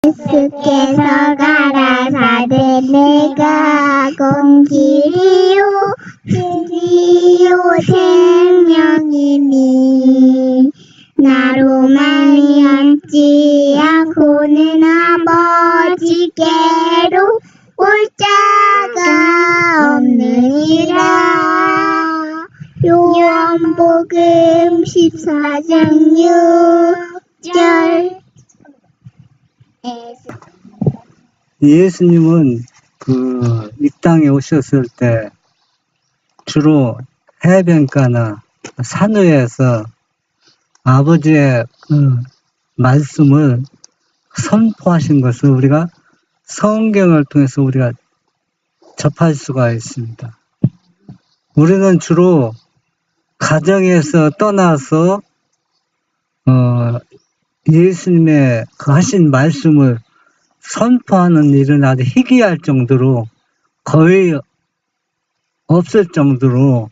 예수께서 가라사대 내가 공길이요 진리요 생명이니 나로 말미암지 않고는 아버지께로 올 자가 없느니라. 요한복음 14장 6절. 예수님은 이 땅에 오셨을 때 주로 해변가나 산 위에서 아버지의 말씀을 선포하신 것을 우리가 성경을 통해서 우리가 접할 수가 있습니다. 우리는 주로 가정에서 떠나서 예수님의 그 하신 말씀을 선포하는 일은 아주 희귀할 정도로 거의 없을 정도로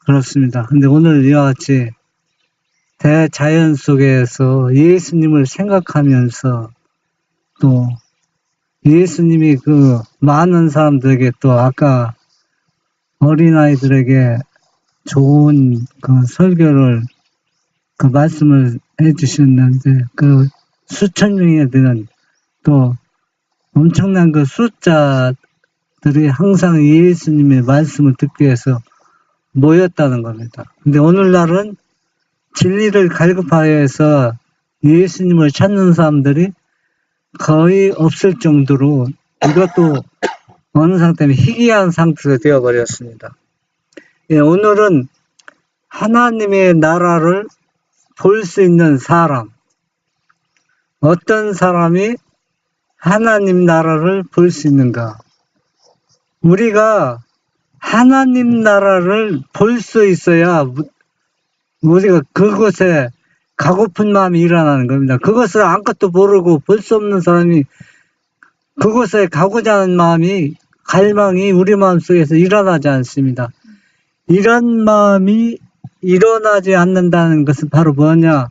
그렇습니다. 근데 오늘 이와 같이 대자연 속에서 예수님을 생각하면서 또 예수님이 그 많은 사람들에게 또 아까 어린아이들에게 좋은 그 설교를 그 말씀을 해주셨는데 그 수천 명에 되는 또 엄청난 그 숫자들이 항상 예수님의 말씀을 듣기 위해서 모였다는 겁니다. 근데 오늘날은 진리를 갈급하여서 예수님을 찾는 사람들이 거의 없을 정도로 이것도 어느 상태면 희귀한 상태가 되어버렸습니다. 예, 오늘은 하나님의 나라를 볼 수 있는 사람, 어떤 사람이 하나님 나라를 볼 수 있는가? 우리가 하나님 나라를 볼 수 있어야 우리가 그곳에 가고픈 마음이 일어나는 겁니다. 그것을 아무것도 모르고 볼 수 없는 사람이 그곳에 가고자 하는 마음이, 갈망이 우리 마음속에서 일어나지 않습니다. 이런 마음이 일어나지 않는다는 것은 바로 뭐냐?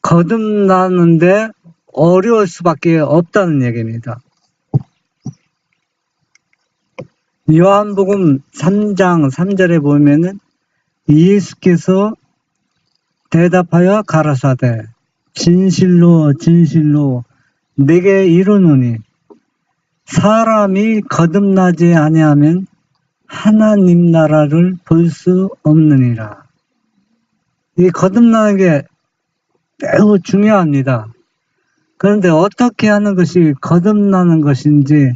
거듭나는데 어려울 수밖에 없다는 얘기입니다. 요한복음 3장 3절에 보면은 예수께서 대답하여 가라사대 진실로 진실로 내게 이르노니 사람이 거듭나지 아니하면 하나님 나라를 볼 수 없느니라. 이 거듭나는 게 매우 중요합니다. 그런데 어떻게 하는 것이 거듭나는 것인지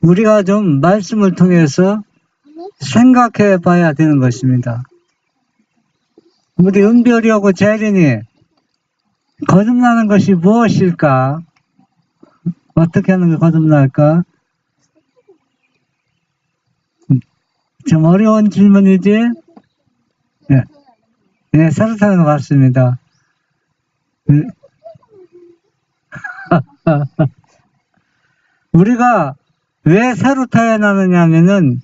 우리가 좀 말씀을 통해서 생각해 봐야 되는 것입니다. 우리 은별이하고 재린이 거듭나는 것이 무엇일까? 어떻게 하는 게 거듭날까? 좀 어려운 질문이지? 예, 네, 새로 타는 거 맞습니다. 우리가 왜 새로 태어나느냐 하면은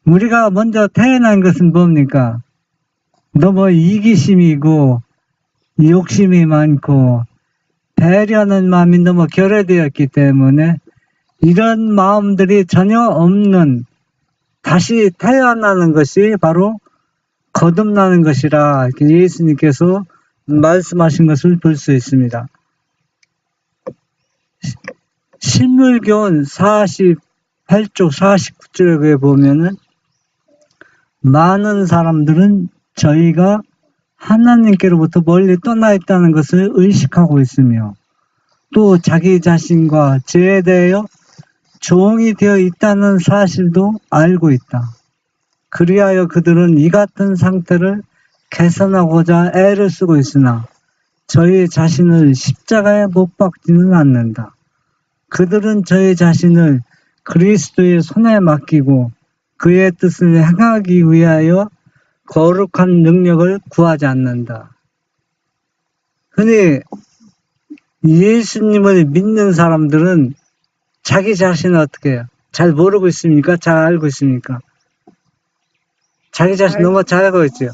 우리가 먼저 태어난 것은 뭡니까? 너무 이기심이고 욕심이 많고 배려하는 마음이 너무 결여되었기 때문에 이런 마음들이 전혀 없는 다시 태어나는 것이 바로 거듭나는 것이라 예수님께서 말씀하신 것을 볼 수 있습니다. 신물교훈 48쪽 49쪽에 보면은 많은 사람들은 저희가 하나님께로부터 멀리 떠나 있다는 것을 의식하고 있으며 또 자기 자신과 죄에 대하여 종이 되어 있다는 사실도 알고 있다. 그리하여 그들은 이 같은 상태를 개선하고자 애를 쓰고 있으나 저희 자신을 십자가에 못 박지는 않는다. 그들은 저희 자신을 그리스도의 손에 맡기고 그의 뜻을 행하기 위하여 거룩한 능력을 구하지 않는다. 흔히 예수님을 믿는 사람들은 자기 자신을 어떻게 해요? 잘 모르고 있습니까? 잘 알고 있습니까? 자기 자신 너무 잘 알고 있죠.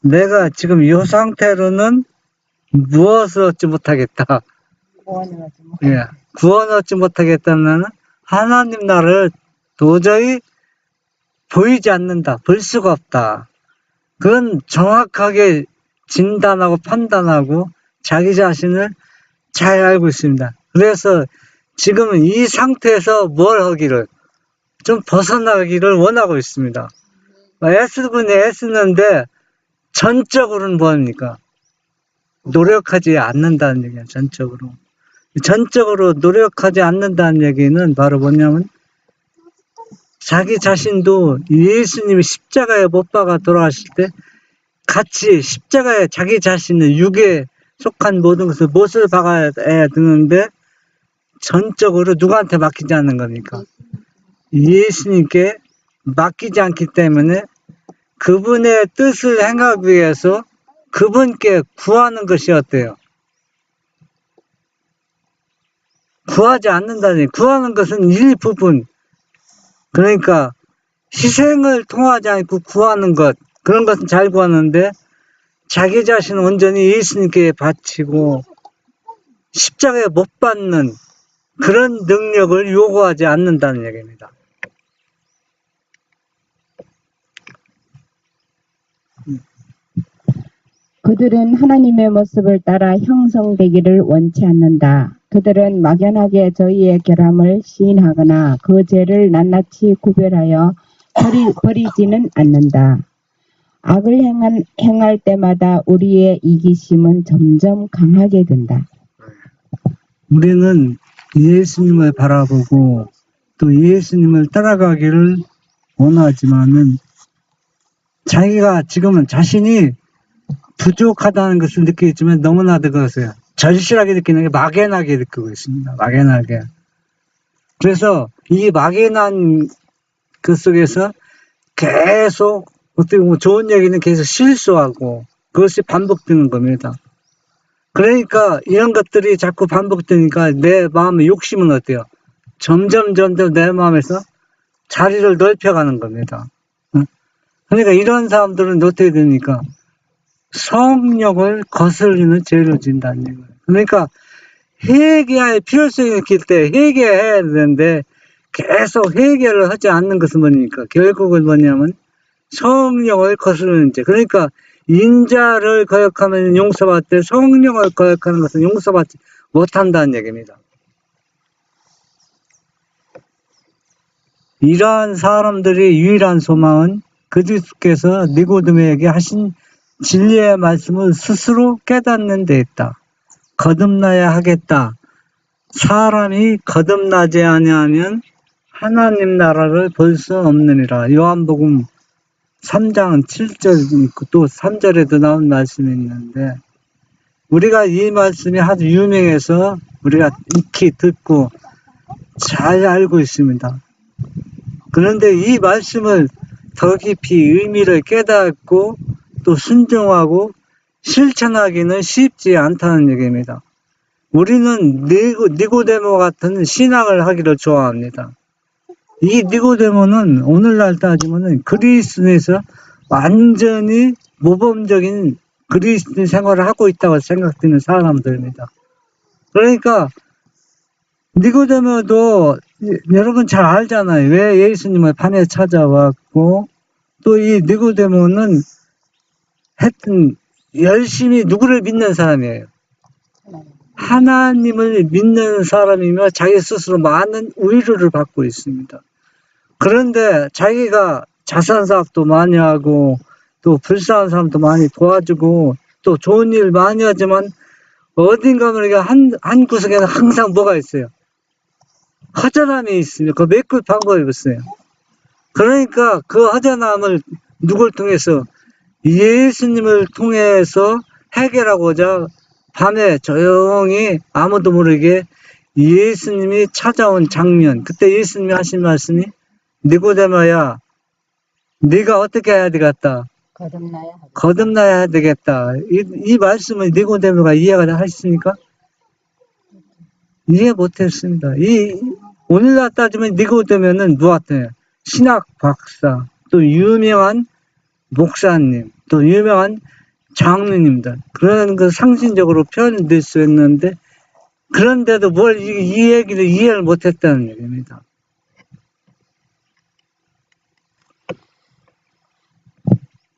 내가 지금 이 상태로는 무엇을 얻지 못하겠다. 예, 구원 얻지 못하겠다는 하나님 나라를 도저히 보이지 않는다. 볼 수가 없다. 그건 정확하게 진단하고 판단하고 자기 자신을 잘 알고 있습니다. 그래서 지금은 이 상태에서 뭘 하기를, 좀 벗어나기를 원하고 있습니다. 애쓰군이 애쓰는데 전적으로는 뭐합니까? 노력하지 않는다는 얘기예요. 전적으로 노력하지 않는다는 얘기는 바로 뭐냐면 자기 자신도 예수님이 십자가에 못 박아 돌아가실 때 같이 십자가에 자기 자신을 육에 속한 모든 것을 못을 박아야 되는데 전적으로 누구한테 맡기지 않는 겁니까? 예수님께 맡기지 않기 때문에 그분의 뜻을 행하기 위해서 그분께 구하는 것이 어때요? 구하지 않는다니. 구하는 것은 일부분. 그러니까 희생을 통하지 않고 구하는 것, 그런 것은 잘 구하는데 자기 자신을 온전히 예수님께 바치고 십자가에 못 박는 그런 능력을 요구하지 않는다는 얘기입니다. 그들은 하나님의 모습을 따라 형성되기를 원치 않는다. 그들은 막연하게 저희의 결함을 시인하거나 그 죄를 낱낱이 구별하여 버리지는 않는다. 악을 행할 때마다 우리의 이기심은 점점 강하게 된다. 우리는 예수님을 바라보고 또 예수님을 따라가기를 원하지만은 자기가 지금은 자신이 부족하다는 것을 느끼지만 너무나도 그것을 절실하게 느끼는 게 막연하게 느끼고 있습니다. 막연하게. 그래서 이 막연한 그 속에서 계속 어떻게 보면 좋은 얘기는 계속 실수하고 그것이 반복되는 겁니다. 그러니까 이런 것들이 자꾸 반복되니까 내 마음의 욕심은 어때요? 점점 내 마음에서 자리를 넓혀가는 겁니다. 그러니까 이런 사람들은 어떻게 됩니까? 성령을 거스르는 죄를 진다는 얘기예요. 그러니까 회개할 필요성이 있을 때 회개해야 되는데 계속 회개를 하지 않는 것은 뭐니까 결국은 뭐냐면 성령을 거스르는 죄. 그러니까 인자를 거역하면 용서받되 성령을 거역하는 것은 용서받지 못한다는 얘기입니다. 이러한 사람들의 유일한 소망은 그리스도께서 니고데모에게 하신 진리의 말씀을 스스로 깨닫는 데 있다. 거듭나야 하겠다. 사람이 거듭나지 아니하면 하나님 나라를 볼 수 없느니라. 요한복음 3장 7절 있고 또 3절에도 나온 말씀이 있는데 우리가 이 말씀이 아주 유명해서 우리가 익히 듣고 잘 알고 있습니다. 그런데 이 말씀을 더 깊이 의미를 깨닫고 또 순종하고 실천하기는 쉽지 않다는 얘기입니다. 우리는 니고데모 같은 신앙을 하기를 좋아합니다. 이 니고데모는 오늘날 따지면 그리스도에서 완전히 모범적인 그리스도 생활을 하고 있다고 생각되는 사람들입니다. 그러니까 니고데모도 여러분 잘 알잖아요. 왜 예수님을 밤에 찾아왔고 또 이 니고데모는 하여튼 열심히 누구를 믿는 사람이에요. 하나님을 믿는 사람이며 자기 스스로 많은 의료를 받고 있습니다. 그런데 자기가 자선사업도 많이 하고 또 불쌍한 사람도 많이 도와주고 또 좋은 일 많이 하지만 어딘가 모르게 한 구석에는 항상 뭐가 있어요? 허전함이 있습니다. 그 메꿀 방법이 없어요. 그러니까 그 허전함을 누굴 통해서 예수님을 통해서 해결하고자 밤에 조용히 아무도 모르게 예수님이 찾아온 장면, 그때 예수님이 하신 말씀이 니고데모야 네가 어떻게 해야 되겠다? 거듭나야 되겠다. 이 말씀을 니고데모가 이해가 하셨습니까? 이해 못했습니다. 오늘날 따지면 니고데모는 누구한테? 신학 박사, 또 유명한 목사님, 또 유명한 장로님들. 그런 그 상징적으로 표현이 될 수 있는데, 그런데도 뭘 이 얘기를 이해를 못했다는 얘기입니다.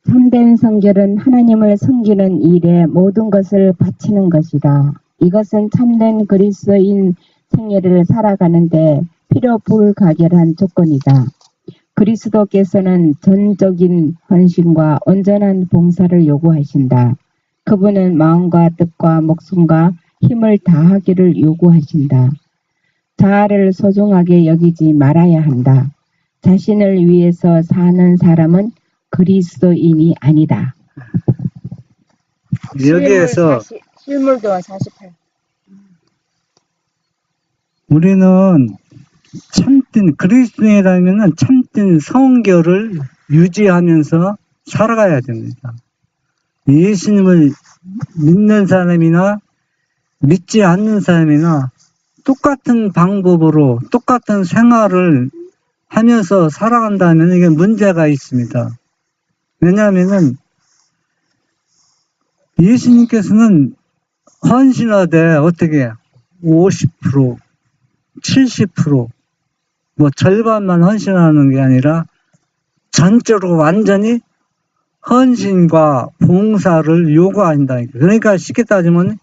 참된 성결은 하나님을 섬기는 일에 모든 것을 바치는 것이다. 이것은 참된 그리스도인 생애를 살아가는데 필요 불가결한 조건이다. 그리스도께서는 전적인 헌신과 온전한 봉사를 요구하신다. 그분은 마음과 뜻과 목숨과 힘을 다하기를 요구하신다. 자아를 소중하게 여기지 말아야 한다. 자신을 위해서 사는 사람은 그리스도인이 아니다. 여기에서 실물도 48. 우리는 참된 그리스도인이라면 참된 성결을 유지하면서 살아가야 됩니다. 예수님을 믿는 사람이나 믿지 않는 사람이나 똑같은 방법으로 똑같은 생활을 하면서 살아간다면 이게 문제가 있습니다. 왜냐하면은 예수님께서는 헌신하되 어떻게 50%, 70%, 뭐 절반만 헌신하는 게 아니라 전적으로 완전히 헌신과 봉사를 요구한다니까. 그러니까 쉽게 따지면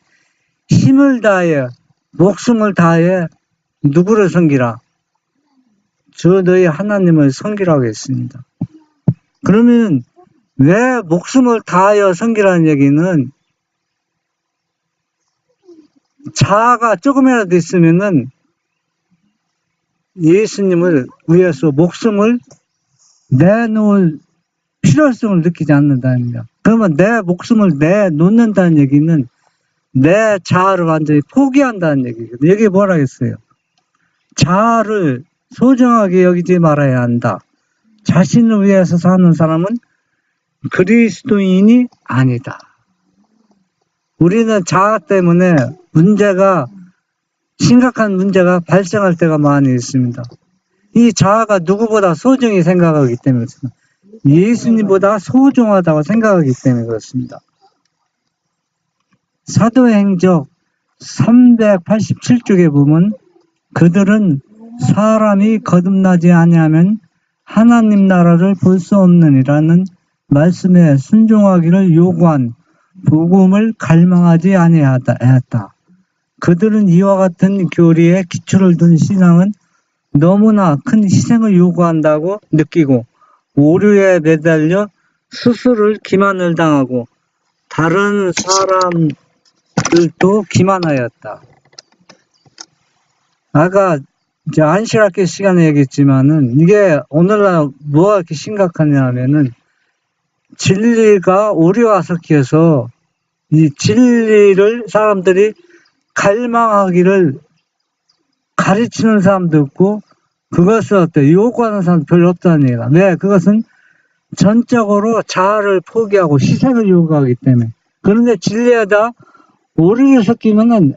힘을 다해, 목숨을 다해 누구를 섬기라? 저 너희 하나님을 섬기라고 했습니다. 그러면 왜 목숨을 다하여 섬기라는 얘기는 자아가 조금이라도 있으면은 예수님을 위해서 목숨을 내놓을 필요성을 느끼지 않는다입니다. 그러면 내 목숨을 내놓는다는 얘기는 내 자아를 완전히 포기한다는 얘기거든요. 여기 뭐라 했어요? 자아를 소중하게 여기지 말아야 한다. 자신을 위해서 사는 사람은 그리스도인이 아니다. 우리는 자아 때문에 심각한 문제가 발생할 때가 많이 있습니다. 이 자아가 누구보다 소중히 생각하기 때문에 그렇습니다. 예수님보다 소중하다고 생각하기 때문에 그렇습니다. 사도행적 387쪽에 보면 그들은 사람이 거듭나지 아니하면 하나님 나라를 볼 수 없느니라는 말씀에 순종하기를 요구한 복음을 갈망하지 아니하였다. 그들은 이와 같은 교리에 기초를 둔 신앙은 너무나 큰 희생을 요구한다고 느끼고 오류에 매달려 스스로를 기만을 당하고 다른 사람들도 기만하였다. 아까 이제 안식학교 시간에 얘기했지만은 이게 오늘날 뭐가 이렇게 심각하냐 하면은 진리가 오류와 섞여서 이 진리를 사람들이 갈망하기를 가르치는 사람도 없고 그것을 어때 요구하는 사람도 별로 없다는 얘기다. 왜? 그것은 전적으로 자아를 포기하고 희생을 요구하기 때문에. 그런데 진리에다 오류를 섞이면은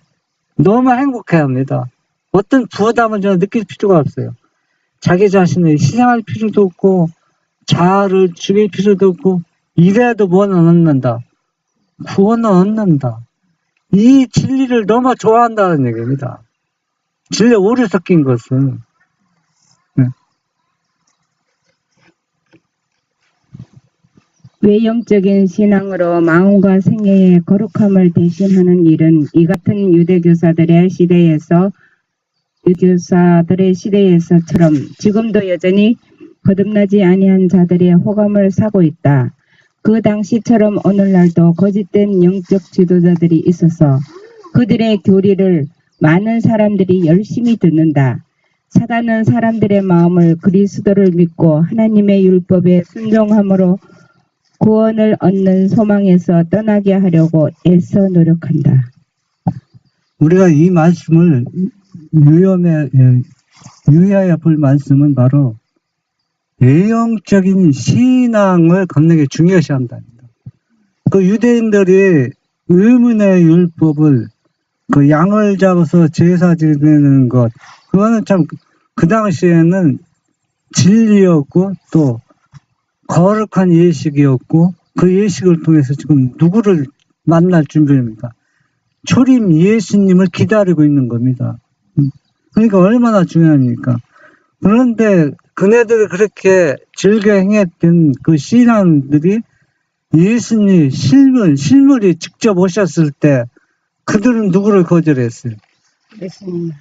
너무 행복해야 합니다. 어떤 부담을 저는 느낄 필요가 없어요. 자기 자신을 희생할 필요도 없고 자아를 죽일 필요도 없고 이래도 뭐는 얻는다. 구원은 얻는다. 이 진리를 너무 좋아한다는 얘기입니다. 진리 오류 섞인 것은. 외형적인 신앙으로 마음과 생애의 거룩함을 대신하는 일은 이 같은 유대교사들의 시대에서처럼 지금도 여전히 거듭나지 아니한 자들의 호감을 사고 있다. 그 당시처럼 오늘날도 거짓된 영적 지도자들이 있어서 그들의 교리를 많은 사람들이 열심히 듣는다. 사단은 사람들의 마음을 그리스도를 믿고 하나님의 율법에 순종함으로 구원을 얻는 소망에서 떠나게 하려고 애써 노력한다. 우리가 이 말씀을 유의해야 볼 말씀은 바로 외형적인 신앙을 겁나게 중요시한답니다. 그 유대인들이 의문의 율법을 그 양을 잡아서 제사 지내는 것, 그거는 참 그 당시에는 진리였고 또 거룩한 예식이었고 그 예식을 통해서 지금 누구를 만날 준비입니까? 초림 예수님을 기다리고 있는 겁니다. 그러니까 얼마나 중요합니까? 그런데 그네들이 그렇게 즐겨 행했던 그 신앙들이 예수님 실물이 직접 오셨을 때 그들은 누구를 거절했어요? 예수님.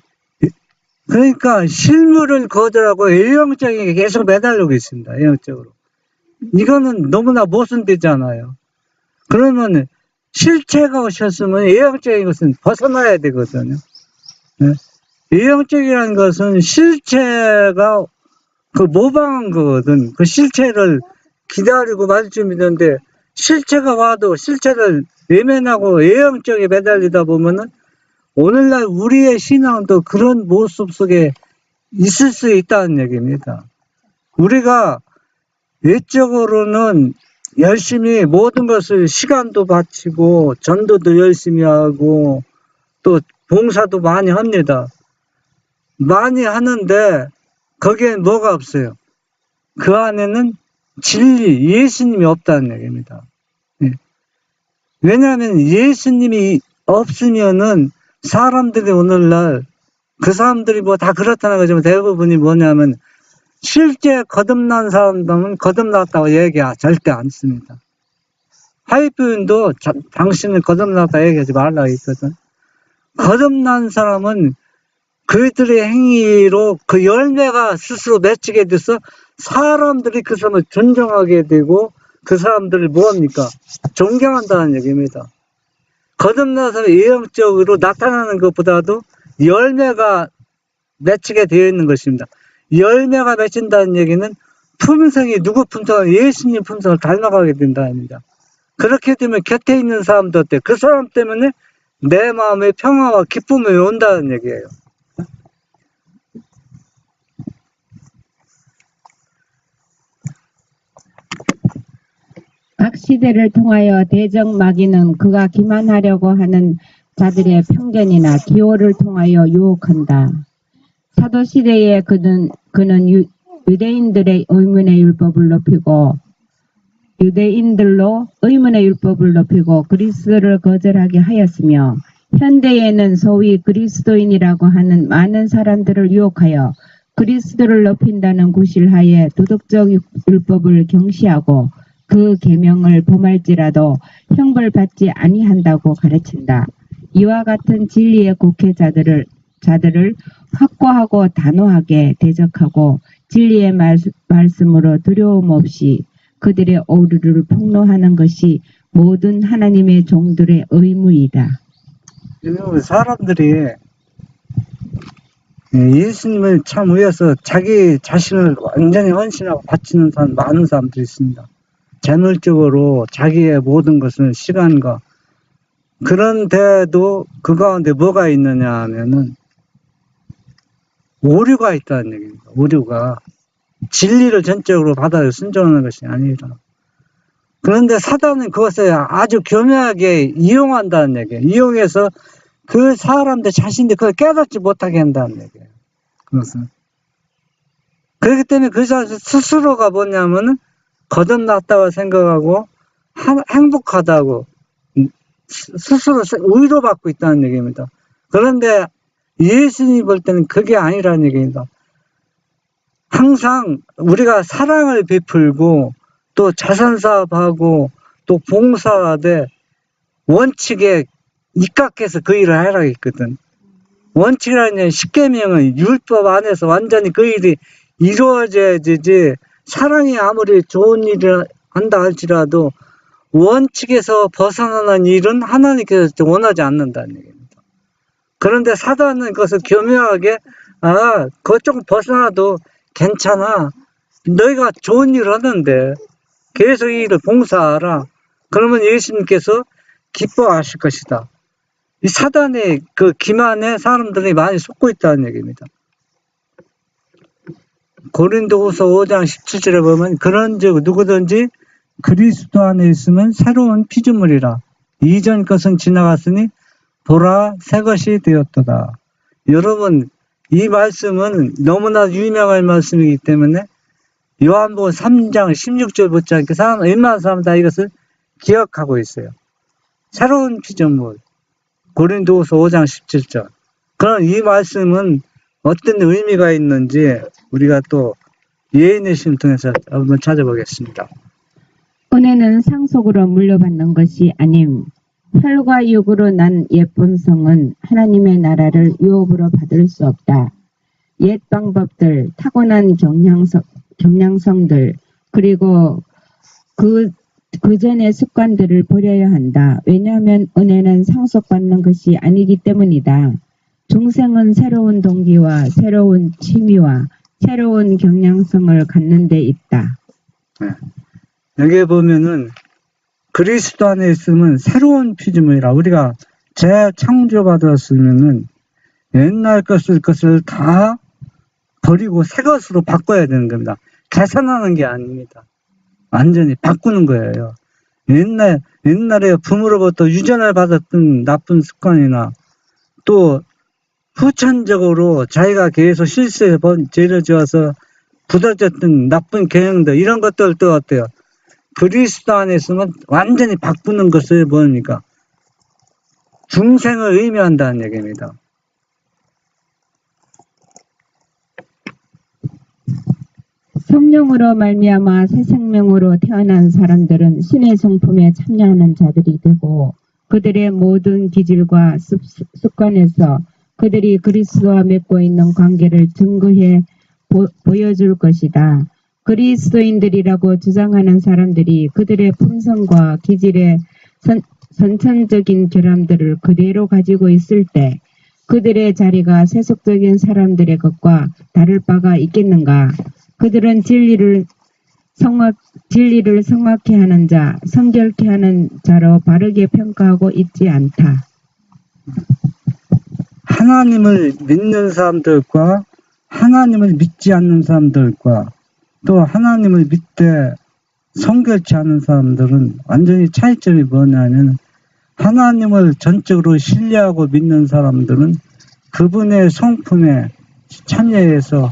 그러니까 실물을 거절하고 A형적인 게 계속 매달리고 있습니다. A형적으로. 이거는 너무나 모순되잖아요. 그러면 실체가 오셨으면 A형적인 것은 벗어나야 되거든요. 네? A형적이라는 것은 실체가 그 모방한 거거든. 그 실체를 기다리고 맞을 준비되는데 실체가 와도 실체를 외면하고 A형적에 매달리다 보면은 오늘날 우리의 신앙도 그런 모습 속에 있을 수 있다는 얘기입니다. 우리가 외적으로는 열심히 모든 것을 시간도 바치고 전도도 열심히 하고 또 봉사도 많이 합니다. 많이 하는데 거기엔 뭐가 없어요? 그 안에는 진리, 예수님이 없다는 얘기입니다. 예. 왜냐하면 예수님이 없으면은 사람들이 오늘날 그 사람들이 뭐 다 그렇다는 거지만 대부분이 뭐냐면 실제 거듭난 사람들은 거듭났다고 얘기 절대 안 씁니다. 하이프인도 당신은 거듭났다 얘기하지 말라고 했거든. 거듭난 사람은 그들의 행위로 그 열매가 스스로 맺히게 돼서 사람들이 그 사람을 존경하게 되고 그 사람들을 뭐합니까? 존경한다는 얘기입니다. 거듭나서 예형적으로 나타나는 것보다도 열매가 맺히게 되어 있는 것입니다. 열매가 맺힌다는 얘기는 품성이 누구 품성을 예수님 품성을 닮아가게 된다입니다. 그렇게 되면 곁에 있는 사람도 어때? 그 사람 때문에 내 마음의 평화와 기쁨이 온다는 얘기예요. 각 시대를 통하여 대적 마귀는 그가 기만하려고 하는 자들의 편견이나 기호를 통하여 유혹한다. 사도 시대에 그는 유대인들의 의문의 율법을 높이고 유대인들로 의문의 율법을 높이고 그리스도를 거절하게 하였으며 현대에는 소위 그리스도인이라고 하는 많은 사람들을 유혹하여 그리스도를 높인다는 구실하에 도덕적 율법을 경시하고 그 계명을 범할지라도 형벌받지 아니한다고 가르친다. 이와 같은 진리의 곡해자들을 확고하고 단호하게 대적하고 진리의 말씀으로 두려움 없이 그들의 오류를 폭로하는 것이 모든 하나님의 종들의 의무이다. 사람들이 예수님을 참 위해서 자기 자신을 완전히 헌신하고 바치는 사람, 많은 사람들이 있습니다. 재물적으로 자기의 모든 것을 시간과 그런데도 그 가운데 뭐가 있느냐 하면은 오류가 있다는 얘기입니다. 오류가 진리를 전적으로 받아서 순종하는 것이 아니라 그런데 사단은 그것을 아주 교묘하게 이용한다는 얘기예요. 이용해서 그 사람들 자신들이 그걸 깨닫지 못하게 한다는 얘기예요. 그것은 그렇기 때문에 그 자신 스스로가 뭐냐면은 거듭났다고 생각하고 행복하다고 스스로 위로받고 있다는 얘기입니다. 그런데 예수님이 볼 때는 그게 아니라는 얘기입니다. 항상 우리가 사랑을 베풀고 또 자선사업하고 또 봉사하되 원칙에 입각해서 그 일을 하라고 했거든. 원칙이라는 십계명은 율법 안에서 완전히 그 일이 이루어져야 되지 사랑이 아무리 좋은 일을 한다 할지라도 원칙에서 벗어나는 일은 하나님께서 원하지 않는다는 얘기입니다. 그런데 사단은 그것을 교묘하게 그것 조금 벗어나도 괜찮아. 너희가 좋은 일을 하는데 계속 이 일을 봉사하라. 그러면 예수님께서 기뻐하실 것이다. 이 사단의 그 기만에 사람들이 많이 속고 있다는 얘기입니다. 고린도후서 5장 17절에 보면 그런즉 누구든지 그리스도 안에 있으면 새로운 피조물이라. 이전 것은 지나갔으니 보라 새 것이 되었도다. 여러분 이 말씀은 너무나 유명한 말씀이기 때문에 요한복음 3장 16절 못지않게 웬만한 사람 다 이것을 기억하고 있어요. 새로운 피조물. 고린도후서 5장 17절. 그럼 이 말씀은 어떤 의미가 있는지 우리가 또 예인의 심 통해서 한번 찾아보겠습니다. 은혜는 상속으로 물려받는 것이 아님 혈과 육으로 난 옛 본성은 하나님의 나라를 유업으로 받을 수 없다. 옛 방법들, 타고난 경향성들, 그리고 그 전의 습관들을 버려야 한다. 왜냐하면 은혜는 상속받는 것이 아니기 때문이다. 중생은 새로운 동기와 새로운 취미와 새로운 경향성을 갖는 데 있다. 네. 여기 보면은 그리스도 안에 있으면 새로운 피조물이라 우리가 재창조받았으면은 옛날 것을 다 버리고 새 것으로 바꿔야 되는 겁니다. 개선하는 게 아닙니다. 완전히 바꾸는 거예요. 옛날에 부모로부터 유전을 받았던 나쁜 습관이나 또 후천적으로 자기가 계속 실수에 죄를 지어서 굳어졌던 나쁜 경향들 이런 것들도 어때요? 그리스도 안에 있으면 완전히 바꾸는 것을 뭡니까? 중생을 의미한다는 얘기입니다. 성령으로 말미암아 새 생명으로 태어난 사람들은 신의 성품에 참여하는 자들이 되고 그들의 모든 기질과 습관에서 그들이 그리스도와 맺고 있는 관계를 증거해 보여줄 것이다. 그리스도인들이라고 주장하는 사람들이 그들의 품성과 기질의 선천적인 결함들을 그대로 가지고 있을 때 그들의 자리가 세속적인 사람들의 것과 다를 바가 있겠는가? 그들은 진리를 성악케 하는 자, 성결케 하는 자로 바르게 평가하고 있지 않다. 하나님을 믿는 사람들과 하나님을 믿지 않는 사람들과 또 하나님을 믿되 성결치 않은 사람들은 완전히 차이점이 뭐냐면 하나님을 전적으로 신뢰하고 믿는 사람들은 그분의 성품에 참여해서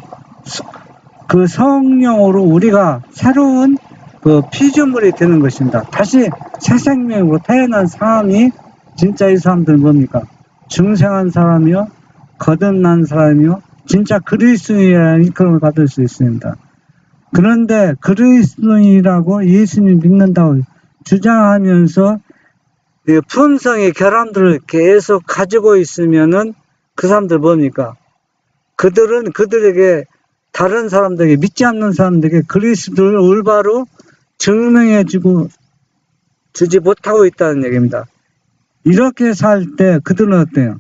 그 성령으로 우리가 새로운 그 피조물이 되는 것입니다. 다시 새 생명으로 태어난 사람이 진짜 이 사람들은 뭡니까? 중생한 사람이요, 거듭난 사람이요, 진짜 그리스도인이라는 일컬음을 받을 수 있습니다. 그런데 그리스도인이라고 예수님 믿는다고 주장하면서 품성의 결함들을 계속 가지고 있으면은 그 사람들 뭡니까? 그들은 그들에게 다른 사람들에게 믿지 않는 사람들에게 그리스도를 올바로 증명해 주지 못하고 있다는 얘기입니다. 이렇게 살 때 그들은 어때요?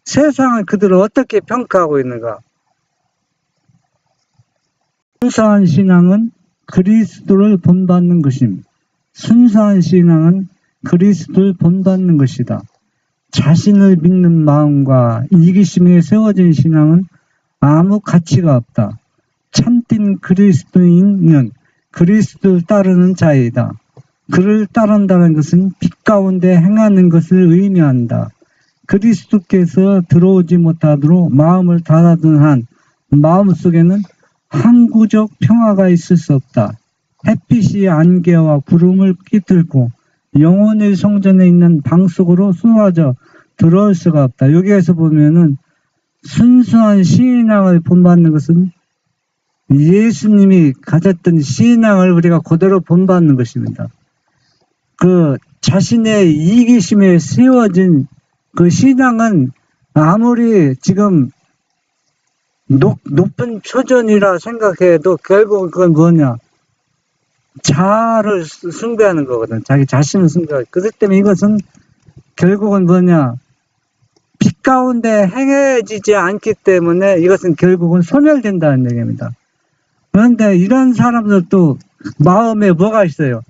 세상은 그들을 어떻게 평가하고 있는가? 순수한 신앙은 그리스도를 본받는 것입니다. 순수한 신앙은 그리스도를 본받는 것이다. 자신을 믿는 마음과 이기심에 세워진 신앙은 아무 가치가 없다. 참된 그리스도인은 그리스도를 따르는 자이다. 그를 따른다는 것은 빛 가운데 행하는 것을 의미한다. 그리스도께서 들어오지 못하도록 마음을 닫아둔 한 마음속에는 항구적 평화가 있을 수 없다. 햇빛이 안개와 구름을 깃들고 영혼의 성전에 있는 방 속으로 쏟아져 들어올 수가 없다. 여기에서 보면은 순수한 신앙을 본받는 것은 예수님이 가졌던 신앙을 우리가 그대로 본받는 것입니다. 그 자신의 이기심에 세워진 그 신앙은 아무리 지금 높은 표준이라 생각해도 결국 그건 뭐냐? 자아를 숭배하는 거거든. 자기 자신을 숭배하고. 그렇기 때문에 이것은 결국은 뭐냐? 빛 가운데 행해지지 않기 때문에 이것은 결국은 소멸된다는 얘기입니다. 그런데 이런 사람들도 마음에 뭐가 있어요?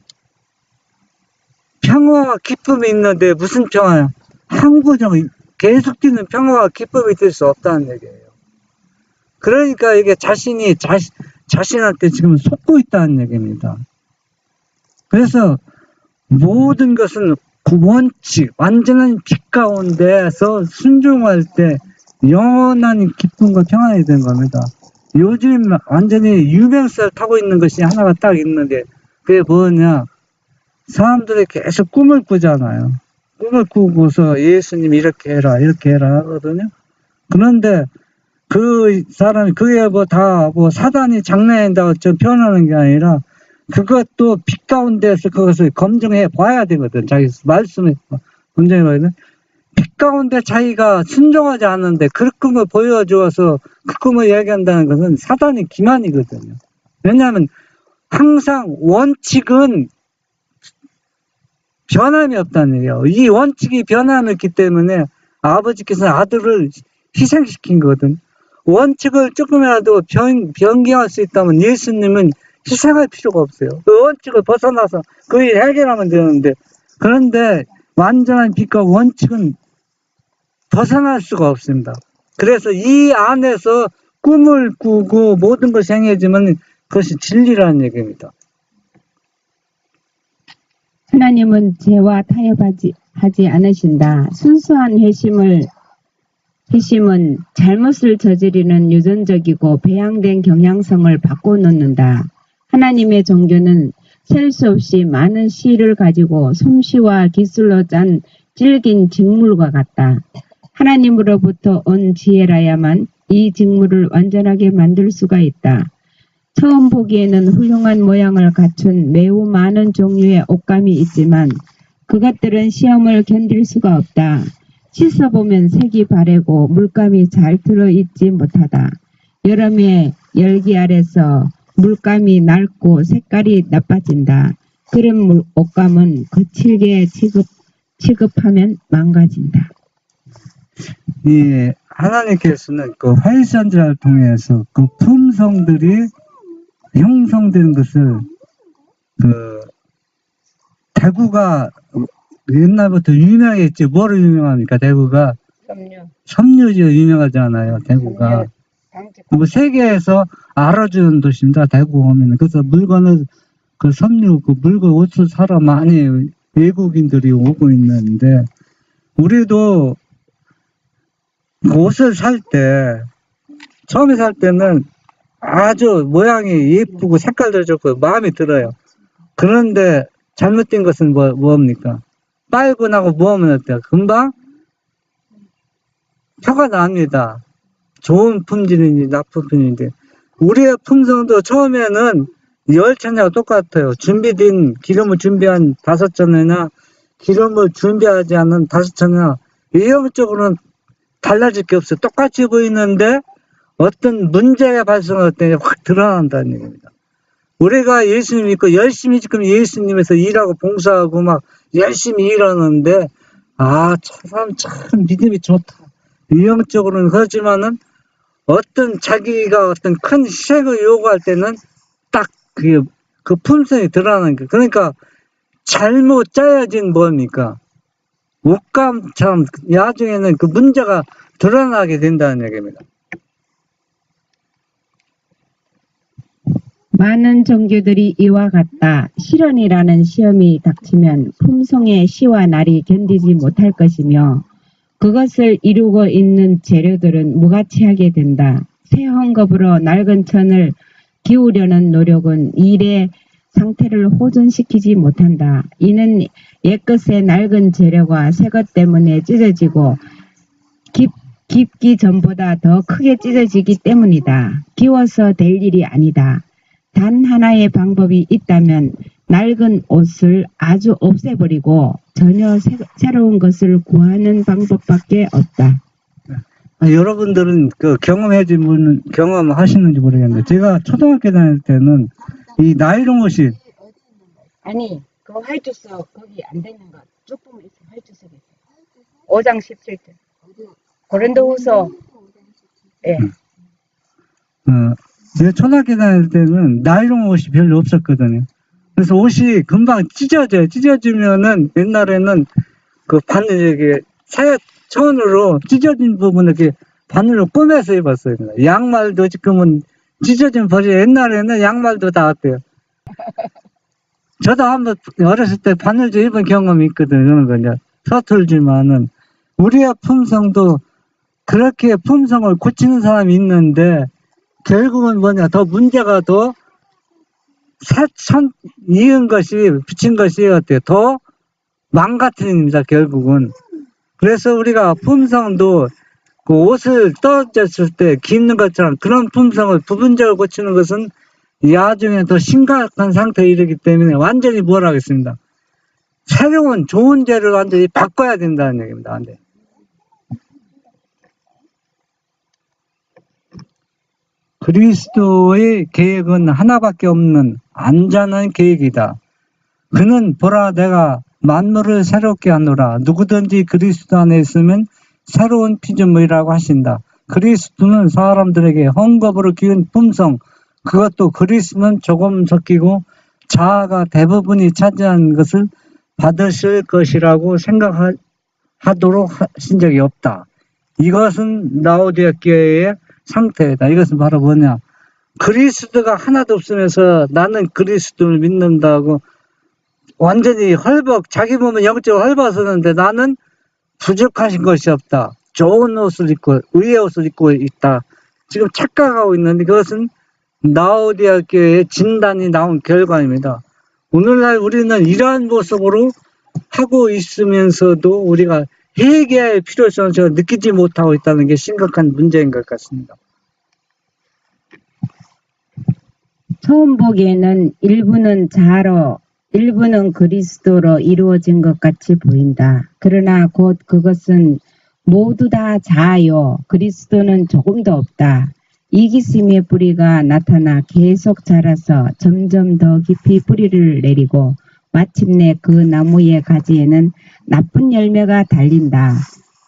평화와 기쁨이 있는데 무슨 평화야? 항구적 계속 뛰는 평화와 기쁨이 될 수 없다는 얘기예요. 그러니까 이게 자신이 자신한테 지금 속고 있다는 얘기입니다. 그래서 모든 것은 원칙, 완전한 빛 가운데서 순종할 때 영원한 기쁨과 평안이 되는 겁니다. 요즘 완전히 유명세를 타고 있는 것이 하나가 딱 있는데 그게 뭐냐? 사람들이 계속 꿈을 꾸잖아요. 꿈을 꾸고서 예수님 이렇게 해라 하거든요. 그런데 그 사람이 그게 뭐 다 뭐 사단이 장난한다고 좀 표현하는 게 아니라 그것도 빛 가운데서 그것을 검증해 봐야 되거든. 자기 말씀에 검증해 봐야 돼. 빛 가운데 자기가 순종하지 않는데 그 꿈을 보여주어서 그 꿈을 얘기한다는 것은 사단의 기만이거든요. 왜냐하면 항상 원칙은 변함이 없다는 얘기예요. 이 원칙이 변함이 없기 때문에 아버지께서는 아들을 희생시킨 거거든. 원칙을 조금이라도 변경할 수 있다면 예수님은 희생할 필요가 없어요. 그 원칙을 벗어나서 그 일 해결하면 되는데, 그런데 완전한 빛과 원칙은 벗어날 수가 없습니다. 그래서 이 안에서 꿈을 꾸고 모든 것이 행해지면 그것이 진리라는 얘기입니다. 하나님은 죄와 타협하지 않으신다. 순수한 회심은 잘못을 저지르는 유전적이고 배양된 경향성을 바꿔놓는다. 하나님의 종교는 셀 수 없이 많은 씨를 가지고 솜씨와 기술로 짠 질긴 직물과 같다. 하나님으로부터 온 지혜라야만 이 직물을 완전하게 만들 수가 있다. 처음 보기에는 훌륭한 모양을 갖춘 매우 많은 종류의 옷감이 있지만 그것들은 시험을 견딜 수가 없다. 씻어보면 색이 바래고 물감이 잘 들어있지 못하다. 여름의 열기 아래서 물감이 낡고 색깔이 나빠진다. 그런 옷감은 거칠게 취급하면 망가진다. 이 하나님께서는 그 활선지를 통해서 그 품성들이 형성되는 것을 그 대구가 옛날부터 유명했지. 뭐로 유명합니까? 대구가 섬유지로 유명하잖아요. 대구가 뭐 세계에서 알아주는 도시입니다. 대구 오면. 그래서 물건을 그 섬유 그 물건 옷을 사러 많이 외국인들이 오고 있는데, 우리도 옷을 살 때 처음에 살 때는 아주 모양이 예쁘고 색깔도 좋고 마음에 들어요. 그런데 잘못된 것은 뭡니까? 빨고 나고 뭐하면 어때요? 금방 표가 납니다. 좋은 품질인지 나쁜 품질인지. 우리의 품성도 처음에는 열차냐고 똑같아요. 준비된 기름을 준비한 5차나 기름을 준비하지 않은 5차나 외형적으로는 달라질 게 없어요. 똑같이 보이는데 어떤 문제가 발생할 때 확 드러난다는 얘기입니다. 우리가 예수님 믿고 열심히 지금 예수님에서 일하고 봉사하고 막 열심히 일하는데, 저 사람 참 믿음이 좋다. 외형적으로는 그렇지만은 어떤 자기가 어떤 큰 희생을 요구할 때는 딱 그 품성이 드러나는 거예요. 그러니까 잘못 짜여진 뭡니까? 옷감처럼 나중에는 그 문제가 드러나게 된다는 얘기입니다. 많은 종교들이 이와 같다. 실현이라는 시험이 닥치면 품성의 시와 날이 견디지 못할 것이며 그것을 이루고 있는 재료들은 무가치하게 된다. 새 헝겊으로 낡은 천을 기우려는 노력은 일의 상태를 호전시키지 못한다. 이는 옛것의 낡은 재료가 새것 때문에 찢어지고 깊기 전보다 더 크게 찢어지기 때문이다. 기워서 될 일이 아니다. 단 하나의 방법이 있다면 낡은 옷을 아주 없애버리고 전혀 새로운 것을 구하는 방법밖에 없다. 여러분들은 그 경험하시는지 모르겠는데, 제가 초등학교 다닐 때는 이 나이론 옷이 아니 그 화이트석 거기 안 되는 거 쭉 보면 있어. 화이트석에 5장 17절 고린도후서. 예. 제가 초등학교 다닐 때는 나이론 옷이 별로 없었거든요. 그래서 옷이 금방 찢어져요. 찢어지면은 옛날에는 그 바늘 천으로 찢어진 부분을 이렇게 바늘로 꼬매서 입었어요. 양말도 지금은 찢어진 버려. 옛날에는 양말도 다 왔대요. 저도 한번 어렸을 때 바늘 좀 입은 경험이 있거든요. 그냥 서툴지만은 우리의 품성도 그렇게 품성을 고치는 사람이 있는데, 결국은 뭐냐, 더 문제가 더 이은 것이, 붙인 것이 어때요? 더 망가뜨립니다, 결국은. 그래서 우리가 품성도 그 옷을 떨어졌을 때 기는 것처럼 그런 품성을 부분적으로 고치는 것은 나중에 더 심각한 상태에 이르기 때문에 완전히 뭘 하겠습니다. 새로운 좋은 죄를 완전히 바꿔야 된다는 얘기입니다. 안 돼. 그리스도의 계획은 하나밖에 없는 안전한 계획이다. 그는 보라 내가 만물을 새롭게 하노라. 누구든지 그리스도 안에 있으면 새로운 피조물이라고 하신다. 그리스도는 사람들에게 헝겊으로 기운 품성, 그것도 그리스도는 조금 섞이고 자아가 대부분이 차지한 것을 받으실 것이라고 생각하도록 하신 적이 없다. 이것은 라오디아 교회의 상태다. 이것은 바로 뭐냐? 그리스도가 하나도 없으면서 나는 그리스도를 믿는다고 완전히 자기 몸은 영적으로 헐벗었는데 나는 부족하신 것이 없다. 좋은 옷을 입고 의의 옷을 입고 있다. 지금 착각하고 있는데 그것은 라오디아 교회의 진단이 나온 결과입니다. 오늘날 우리는 이러한 모습으로 하고 있으면서도 우리가 회개할 필요성을 제가 느끼지 못하고 있다는 게 심각한 문제인 것 같습니다. 처음 보기에는 일부는 자아로, 일부는 그리스도로 이루어진 것 같이 보인다. 그러나 곧 그것은 모두 다 자아요. 그리스도는 조금도 없다. 이기심의 뿌리가 나타나 계속 자라서 점점 더 깊이 뿌리를 내리고 마침내 그 나무의 가지에는 나쁜 열매가 달린다.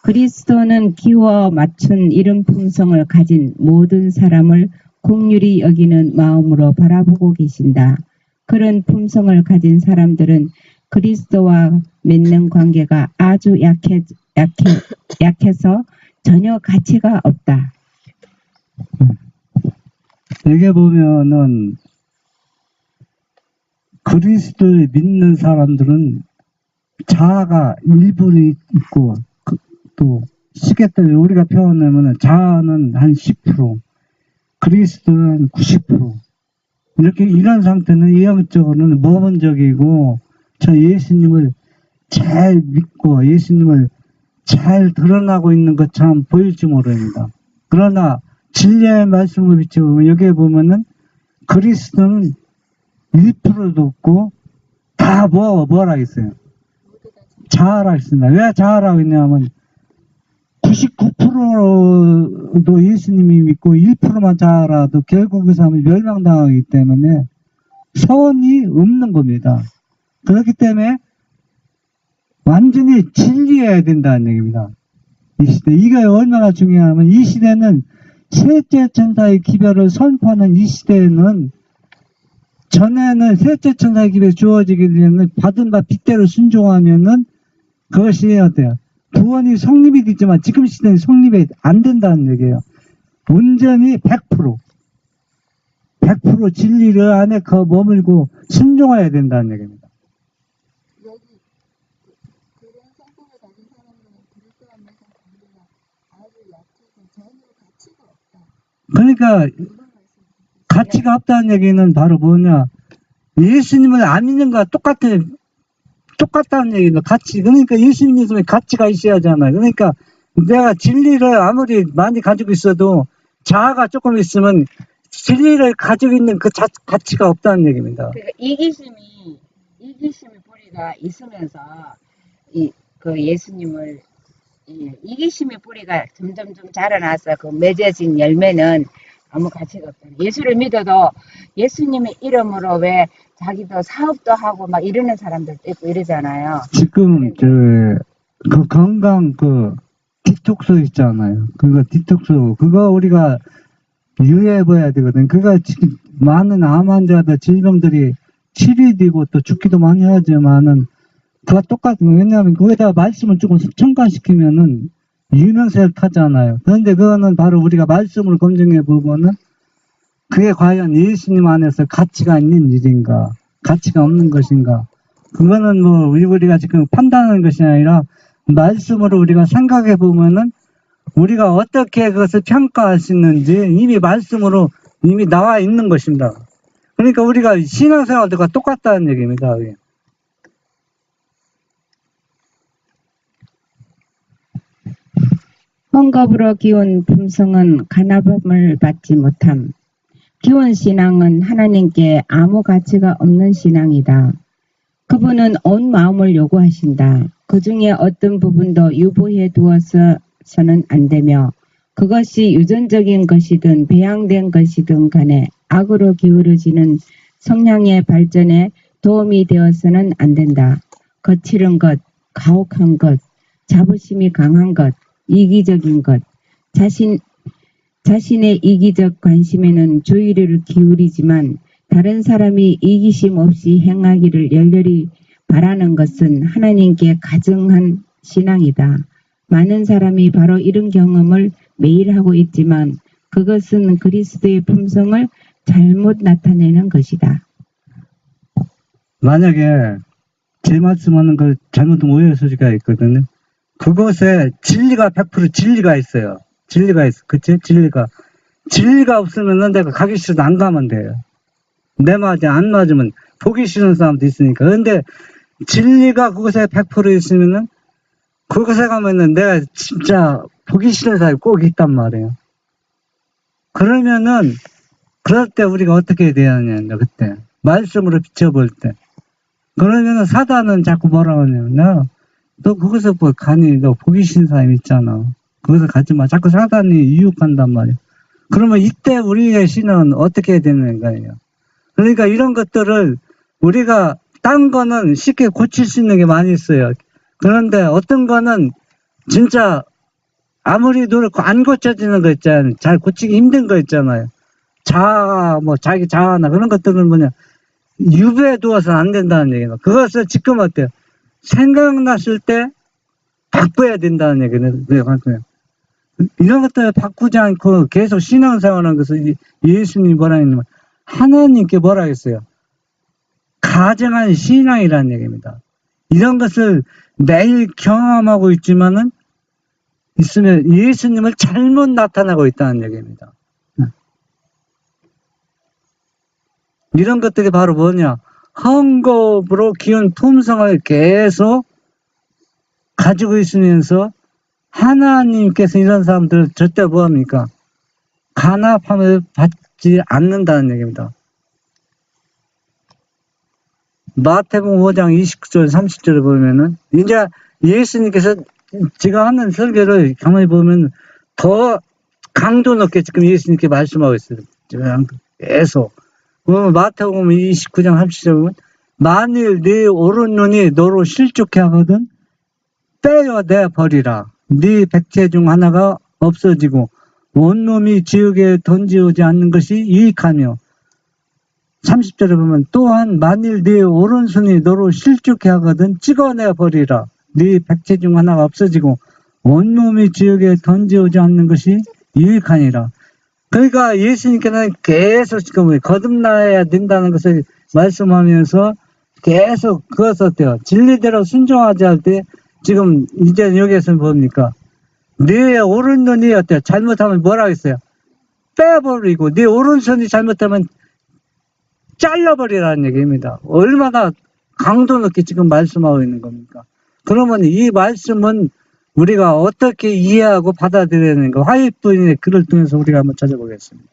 그리스도는 기워 맞춘 이런 품성을 가진 모든 사람을 긍휼히 여기는 마음으로 바라보고 계신다. 그런 품성을 가진 사람들은 그리스도와 맺는 관계가 아주 약해서 전혀 가치가 없다. 여기 보면은 그리스도를 믿는 사람들은 자아가 일부는 있고 또 시계 때문에 우리가 표현하면 자아는 한 10%, 그리스도는 90%. 이렇게 이런 상태는 영적으로는 모범적이고 저 예수님을 잘 믿고 예수님을 잘 드러나고 있는 것처럼 보일지 모릅니다. 그러나 진리의 말씀을 비춰보면 여기에 보면은 그리스도는 1%도 없고 다 뭐라 했어요? 자아라 했습니다. 왜 자아라고 했냐면 99%도 예수님이 믿고 1%만 자아라도 결국 그 사람이 멸망당하기 때문에 선이 없는 겁니다. 그렇기 때문에 완전히 진리해야 된다는 얘기입니다. 이 시대. 이게 얼마나 중요하면 이 시대는 셋째 천사의 기별을 선포하는 이 시대에는 전에는 셋째 천사의 기별이 주어지게 되면 받은 바 빚대로 순종하면은 그것이 어때요? 구원이 성립이 되지만 지금 시대는 성립이 안 된다는 얘기예요. 온전히 100% 진리를 안에 머물고 순종해야 된다는 얘기입니다. 여기 그런 성품을 가진 사람들은 그리스도 안에서 관계가 아주 약해서 전혀 가치가 없다. 그러니까 이런 말씀이세요. 가치가 없다는 얘기는 바로 뭐냐? 예수님을 안 믿는 거와 똑같다는 얘기는 가치. 그러니까 예수님 믿으면 가치가 있어야 하잖아요. 그러니까 내가 진리를 아무리 많이 가지고 있어도 자아가 조금 있으면 진리를 가지고 있는 그 가치가 없다는 얘기입니다. 그러니까 이기심의 뿌리가 있으면서 그 예수님을 이기심의 뿌리가 점점 좀 자라나서 그 맺어진 열매는 아무 가치가 없다. 예수를 믿어도 예수님의 이름으로 왜 자기도 사업도 하고 막 이러는 사람들도 있고 이러잖아요. 지금 그 건강 디톡스 있잖아요. 그거 우리가 유의해 봐야 되거든. 그거 지금 많은 암 환자들 질병들이 치료되고 또 죽기도 많이 하지만은 그거 똑같은 거. 왜냐하면 거기다가 말씀을 조금 첨가시키면은 유명세를 타잖아요. 그런데 그거는 바로 우리가 말씀을 검증해 보면은 그게 과연 예수님 안에서 가치가 있는 일인가, 가치가 없는 것인가. 그거는 뭐 우리가 지금 판단하는 것이 아니라 말씀으로 우리가 생각해 보면은 우리가 어떻게 그것을 평가할 수 있는지 이미 말씀으로 이미 나와 있는 것입니다. 그러니까 우리가 신앙생활과 똑같다는 얘기입니다. 헝겊으로 기운 품성은 간압함을 받지 못함. 기운 신앙은 하나님께 아무 가치가 없는 신앙이다. 그분은 온 마음을 요구하신다. 그 중에 어떤 부분도 유보해 두어서는 안 되며 그것이 유전적인 것이든 배양된 것이든 간에 악으로 기울어지는 성향의 발전에 도움이 되어서는 안 된다. 거칠은 것, 가혹한 것, 자부심이 강한 것, 이기적인 것, 자신의 이기적 관심에는 주의를 기울이지만 다른 사람이 이기심 없이 행하기를 열렬히 바라는 것은 하나님께 가증한 신앙이다. 많은 사람이 바로 이런 경험을 매일 하고 있지만 그것은 그리스도의 품성을 잘못 나타내는 것이다. 만약에 제 말씀하는 걸 잘못 오해할 소지가 있거든요. 그것에 진리가 100% 진리가 있어요. 진리가 있어. 그치? 진리가 없으면 내가 가기 싫어도 안 가면 돼요. 내 말이 안 맞으면 보기 싫은 사람도 있으니까. 근데 진리가 그것에 100% 있으면은 그곳에 가면은 내가 진짜 보기 싫은 사람이 꼭 있단 말이에요. 그러면은 그럴 때 우리가 어떻게 해야 되느냐, 그때 말씀으로 비춰볼 때. 그러면은 사단은 자꾸 뭐라 하냐면 너 거기서 뭐 가니, 너 보기 싫은 사람 있잖아. 거기서 가지 마. 자꾸 사단이 유혹한단 말이에요. 그러면 이때 우리의 신앙은 어떻게 해야 되는 거예요? 그러니까 이런 것들을 우리가 딴 거는 쉽게 고칠 수 있는 게 많이 있어요. 그런데 어떤 거는 진짜 아무리 노력하고 안 고쳐지는 거 있잖아요. 잘 고치기 힘든 거 있잖아요. 자기 자아나 그런 것들은 유배해 두어서는 안 된다는 얘기예요. 그것을 지금 어때요? 생각났을 때 바꿔야 된다는 얘기는 이런 것들 바꾸지 않고 계속 신앙생활하는 것을 예수님이 뭐라 했냐면 하나님께 뭐라 했어요? 가증한 신앙이라는 얘기입니다. 이런 것을 매일 경험하고 있으면 예수님을 잘못 나타나고 있다는 얘기입니다. 이런 것들이 바로 뭐냐? 헝겊으로 기운 품성을 계속 가지고 있으면서 하나님께서 이런 사람들을 절대 뭐합니까? 간압함을 받지 않는다는 얘기입니다. 마태복음 5장 29절 30절을 보면은 이제 예수님께서 제가 하는 설교를 가만히 보면 더 강도 높게 지금 예수님께 말씀하고 있어요. 계속. 마태복음 29장 30절 보면 만일 네 오른 눈이 너로 실족해 하거든 떼어내 버리라. 네 백체 중 하나가 없어지고 온몸이 지옥에 던지오지 않는 것이 유익하며 30절에 보면 또한 만일 네 오른손이 너로 실족해 하거든 찍어내 버리라. 네 백체 중 하나가 없어지고 온몸이 지옥에 던지오지 않는 것이 유익하니라. 그러니까 예수님께서는 계속 지금 거듭나야 된다는 것을 말씀하면서 계속 그것을 어때요? 진리대로 순종하지 할 때 지금 이제 여기에서는 뭡니까? 네 오른손이 어때요? 잘못하면 뭐라고 했어요? 빼버리고 네 오른손이 잘못하면 잘라버리라는 얘기입니다. 얼마나 강도 높게 지금 말씀하고 있는 겁니까? 그러면 이 말씀은 우리가 어떻게 이해하고 받아들여야 되는가? 화요일부인의 글을 통해서 우리가 한번 찾아보겠습니다.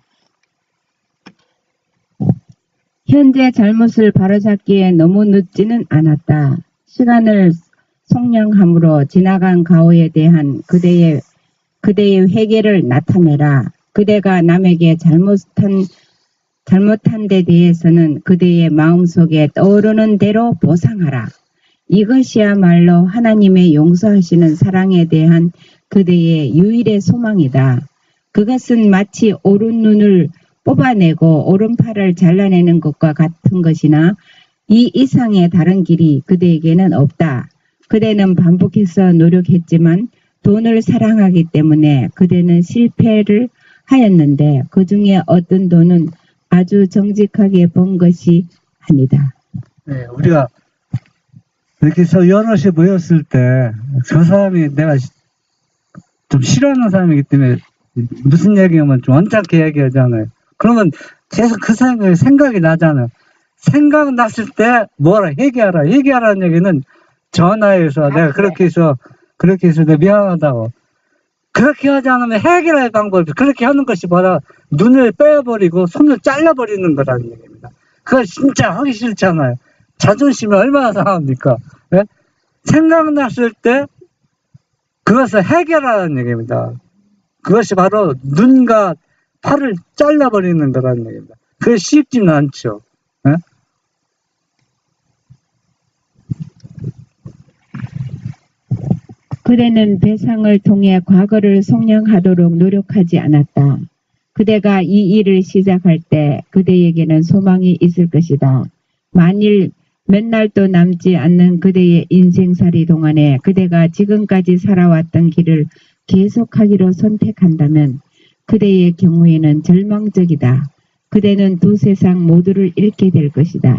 현재 잘못을 바로잡기에 너무 늦지는 않았다. 시간을 속량함으로 지나간 가오에 대한 그대의 회개를 나타내라. 그대가 남에게 잘못한 데 대해서는 그대의 마음속에 떠오르는 대로 보상하라. 이것이야말로 하나님의 용서하시는 사랑에 대한 그대의 유일의 소망이다. 그것은 마치 오른 눈을 뽑아내고 오른팔을 잘라내는 것과 같은 것이나 이 이상의 다른 길이 그대에게는 없다. 그대는 반복해서 노력했지만 돈을 사랑하기 때문에 그대는 실패를 하였는데 그 중에 어떤 돈은 아주 정직하게 번 것이 아니다. 네, 우리가 이렇게 해서 여럿이 모였을 때 저 사람이 내가 좀 싫어하는 사람이기 때문에 무슨 얘기하면 좀 언짢게 얘기하잖아요. 그러면 계속 그 생각이 나잖아요. 생각났을 때 뭐라 얘기하라는 얘기는 전화해서 내가 그렇게 해서 내가 미안하다고. 그렇게 하지 않으면 해결할 방법이 그렇게 하는 것이 바로 눈을 빼버리고 손을 잘라버리는 거라는 얘기입니다. 그거 진짜 하기 싫잖아요. 자존심이 얼마나 상합니까? 예? 생각났을 때 그것을 해결하라는 얘기입니다. 그것이 바로 눈과 팔을 잘라버리는 거라는 얘기입니다. 그게 쉽지는 않죠. 예? 그대는 배상을 통해 과거를 속량하도록 노력하지 않았다. 그대가 이 일을 시작할 때 그대에게는 소망이 있을 것이다. 만일 몇 날도 남지 않는 그대의 인생살이 동안에 그대가 지금까지 살아왔던 길을 계속하기로 선택한다면 그대의 경우에는 절망적이다. 그대는 두 세상 모두를 잃게 될 것이다.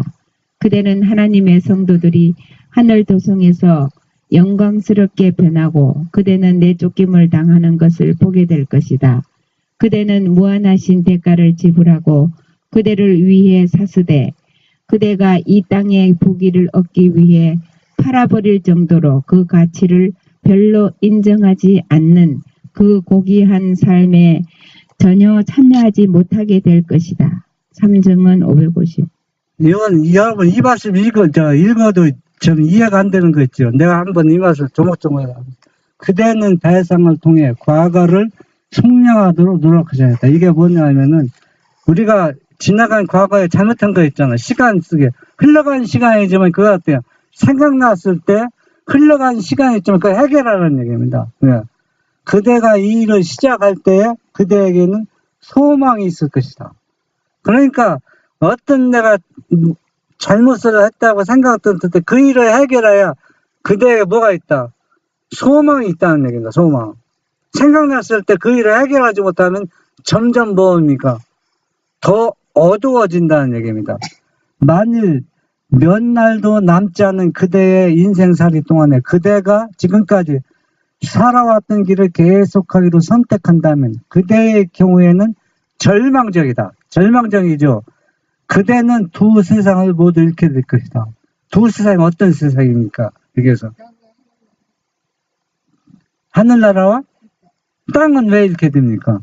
그대는 하나님의 성도들이 하늘 도성에서 영광스럽게 변하고 그대는 내쫓김을 당하는 것을 보게 될 것이다. 그대는 무한하신 대가를 지불하고 그대를 위해 사스되 그대가 이 땅의 부귀를 얻기 위해 팔아버릴 정도로 그 가치를 별로 인정하지 않는 그 고귀한 삶에 전혀 참여하지 못하게 될 것이다. 삼정은 550. 이건 여러분 이 말씀 읽어도 좀 이해가 안 되는 거 있죠. 내가 한번 이 말씀 조목조목 그대는 배상을 통해 과거를 속량하도록 노력하셔야 했다. 이게 뭐냐면은 우리가 지나간 과거에 잘못한 거 있잖아. 시간 속에 흘러간 시간이지만 그거 어때요? 생각났을 때 흘러간 시간이 있지만 그거 해결하라는 얘기입니다. 예. 그대가 이 일을 시작할 때 그대에게는 소망이 있을 것이다. 그러니까 어떤 내가 잘못을 했다고 생각했을 때 그 일을 해결해야 그대에게 뭐가 있다? 소망이 있다는 얘기입니다. 소망. 생각났을 때 그 일을 해결하지 못하면 점점 뭐입니까? 더 어두워진다는 얘기입니다. 만일 몇 날도 남지 않은 그대의 인생살이 동안에 그대가 지금까지 살아왔던 길을 계속하기로 선택한다면 그대의 경우에는 절망적이다. 절망적이죠. 그대는 두 세상을 모두 잃게 될 것이다. 두 세상이 어떤 세상입니까? 여기에서 하늘나라와 땅은 왜 잃게 됩니까?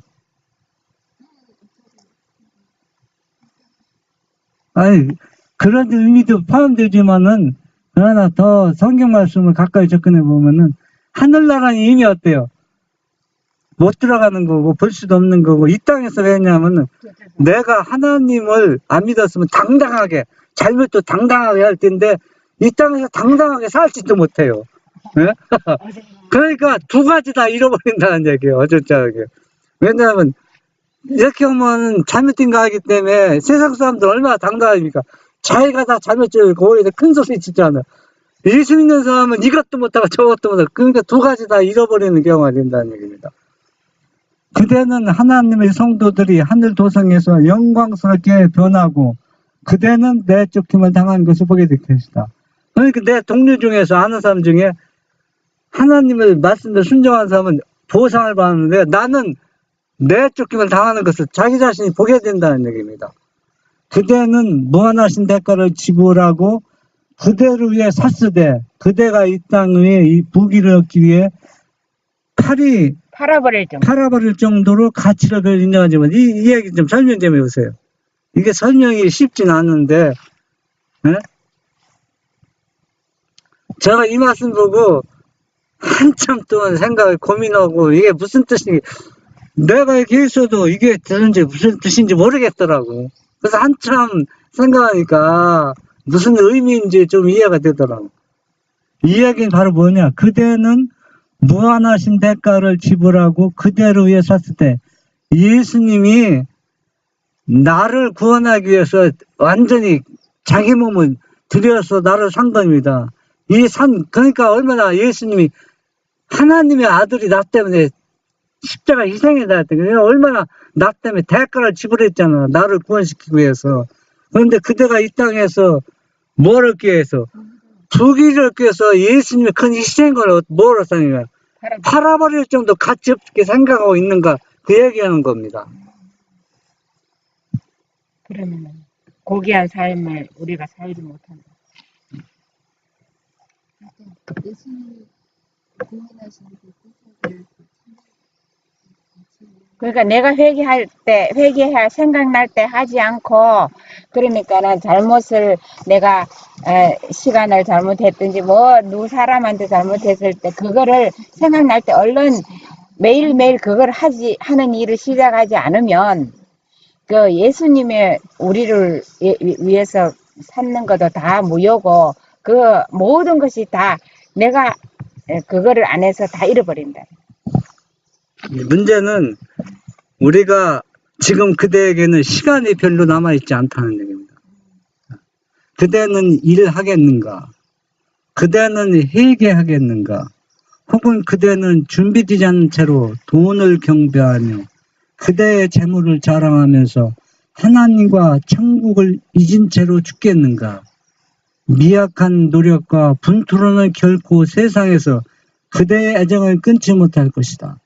아니 그런 의미도 포함되지만은 그러나 더 성경 말씀을 가까이 접근해 보면은 하늘나라는 이미 어때요? 못 들어가는 거고 볼 수도 없는 거고 이 땅에서 왜 했냐면은 내가 하나님을 안 믿었으면 당당하게 잘못도 당당하게 할 텐데 이 땅에서 당당하게 살지도 못해요. 네? 그러니까 두 가지 다 잃어버린다는 얘기예요. 어쩌자하게. 왜냐하면 이렇게 하면 잘못된 거 하기 때문에 세상 사람들 얼마나 당당합니까? 자기가 다 잘못을 거기서 큰 소리 치잖아. 예수 믿는 사람은 이것도 못하고 저것도 못하고 그러니까 두 가지 다 잃어버리는 경우가 된다는 얘기입니다. 그대는 하나님의 성도들이 하늘 도성에서 영광스럽게 변하고 그대는 내쫓김을 당한 것을 보게 될 것이다. 그러니까 내 동료 중에서 아는 사람 중에 하나님의 말씀을 순종한 사람은 보상을 받는데 나는 내쫓김을 당하는 것을 자기 자신이 보게 된다는 얘기입니다. 그대는 무한하신 대가를 지불하고 그대를 위해 샀으되 그대가 이 땅 위에 이 부귀를 얻기 위해 팔아버릴 정도로 가치를 별 인정하지만 이 얘기 좀 설명 좀 해보세요. 이게 설명이 쉽진 않은데 네? 제가 이 말씀 보고 한참 동안 생각을 고민하고 이게 무슨 뜻인지 내가 이렇게 있어도 이게 무슨 뜻인지 모르겠더라고. 그래서 한참 생각하니까 무슨 의미인지 좀 이해가 되더라고. 이 얘기는 바로 뭐냐? 그대는 무한하신 대가를 지불하고 그대를 위해 샀을 때 예수님이 나를 구원하기 위해서 완전히 자기 몸을 들여서 나를 산 겁니다. 그러니까 얼마나 예수님이 하나님의 아들이 나 때문에 십자가 희생에 달했대. 얼마나 나 때문에 대가를 지불했잖아. 나를 구원시키기 위해서. 그런데 그대가 이 땅에서 뭘 얻기 위해서? 부귀를 얻기 위해서 예수님의 큰 희생을 뭐로 생각해요? 팔아버릴 정도 가치 없게 생각하고 있는가? 그 얘기하는 겁니다. 그러면은 고귀한 삶을 우리가 살지 못한다. 그러니까 예수님이 구원하신 그 구속을 그러니까 내가 회개할 생각날 때 하지 않고, 그러니까는 잘못을 내가 시간을 잘못했든지 누 사람한테 잘못했을 때 그거를 생각날 때 얼른 매일매일 그걸 하는 일을 시작하지 않으면 그 예수님의 우리를 위해서 삼는 것도 다 무효고 그 모든 것이 다 내가 그거를 안 해서 다 잃어버린다. 문제는 우리가 지금 그대에게는 시간이 별로 남아있지 않다는 얘기입니다. 그대는 일하겠는가? 그대는 회개하겠는가? 혹은 그대는 준비되지 않은 채로 돈을 경배하며 그대의 재물을 자랑하면서 하나님과 천국을 잊은 채로 죽겠는가? 미약한 노력과 분투로는 결코 세상에서 그대의 애정을 끊지 못할 것이다.